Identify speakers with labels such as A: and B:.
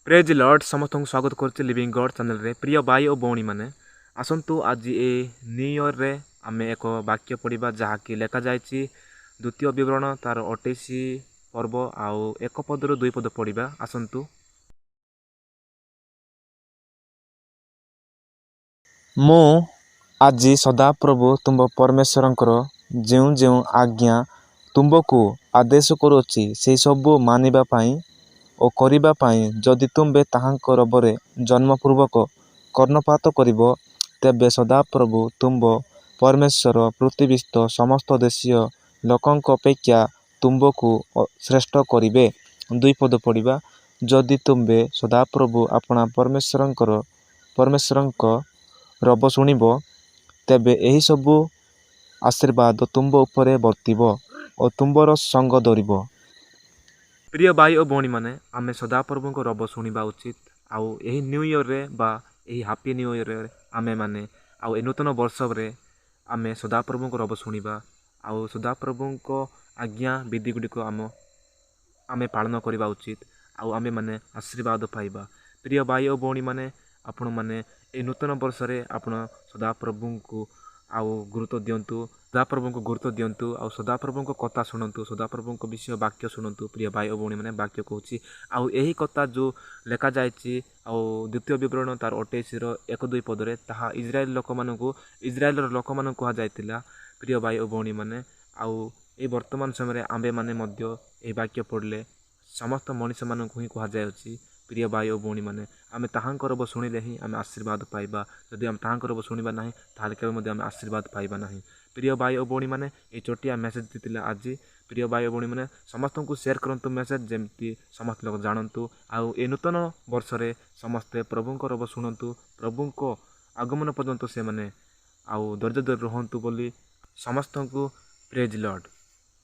A: Praise Lord समस्त को स्वागत करछि लिविंग गॉड चैनल रे। प्रिय भाई और भौणी माने आसंतु आज ए न्यू ईयर रे आमे एक वाक्य पढ़िबा जहाँकि लेखा जायछि द्वितीय विवरण तार 28 पर्व आउ एक पदरु दुई पद पढ़िबा। आसंतु
B: मु आज सदाप्रभु तुम परमेश्वरंकर जेउ जेउ आज्ञा तुमको आदेश करुछि से सबु मानिबा पाई ओ करिबा पाई जदि तुमबे ताहांकर बरे जन्मपूर्वक कर्णपात करिब तेबे सदाप्रभु तुम परमेश्वर पृथ्वीस्थ समस्त देशीय लोकंक अपेक्षा तुमको श्रेष्ठ करिबे। दुई पद पढ़िबा। जदि तुमबे सदाप्रभु अपना परमेश्वरंक रब शुणिब तेबे एही सबु आशीर्वाद तुम उपरे बर्तिब और तुमर संग धरिब।
A: प्रिय भाई और भौणी माने आमे सदाप्रभु को रब शुणिबा उचित। आउ एही न्यू ईयर रे बा एही हैप्पी न्यू ईयर रे आमे माने आउ ए नूतन वर्ष रे आमे सदाप्रभु को रब शुणिबा आउ सदाप्रभु को आज्ञा विधि गुडी को आमे पालन करबा उचित आउ आमे माने आशीर्वाद पाइबा। प्रिय भाई और भौणी माने आपण माने ए नूतन वर्ष रे आपण सदाप्रभु को आउ गुरुत्व दियंतु, सदाप्रभु को गुरुत्व दियंतु आउ सदाप्रभु को कथा शुणंतु, सदाप्रभु को विषय वाक्य शुणंतु। प्रिय भाई और भौणी माने वाक्य कहूची आउ एही कथा जो लेखा जायछि आउ द्वितीय विवरण तार 28 रो 1-2 पद रे ताहा इजराइल लोक मानकु इजराइल रो लोक मानकु कहा जायतिला। प्रिय भाई और भौणी माने आउ ए वर्तमान समय रे आंबे माने मध्य ए वाक्य पढ़ले समस्त मनुष्य मानकु ही कहा जायछि। प्रिय भाई और भौणी माने आमे ताहांकर रब शुणिले ही आमे आशीर्वाद पाइबा, जदि आमे ताहांकर रब शुणिबा नाही ताहाले केबे मध्ये आमे आशीर्वाद पाइबा नाही। प्रिय भाई और भौणी माने ए छोटिया मेसेज दितिला आज। प्रिय भाई और भौणी माने समस्त को शेयर करंतु मेसेज जेमति समस्त लोग जानंतु आउ ए नूतन वर्ष रे समस्त प्रभु को रब शुणंतु, प्रभु को आगमन पर्यंत से माने आउ धैर्य धरि रहंतु बोली समस्त को प्रेज लॉर्ड।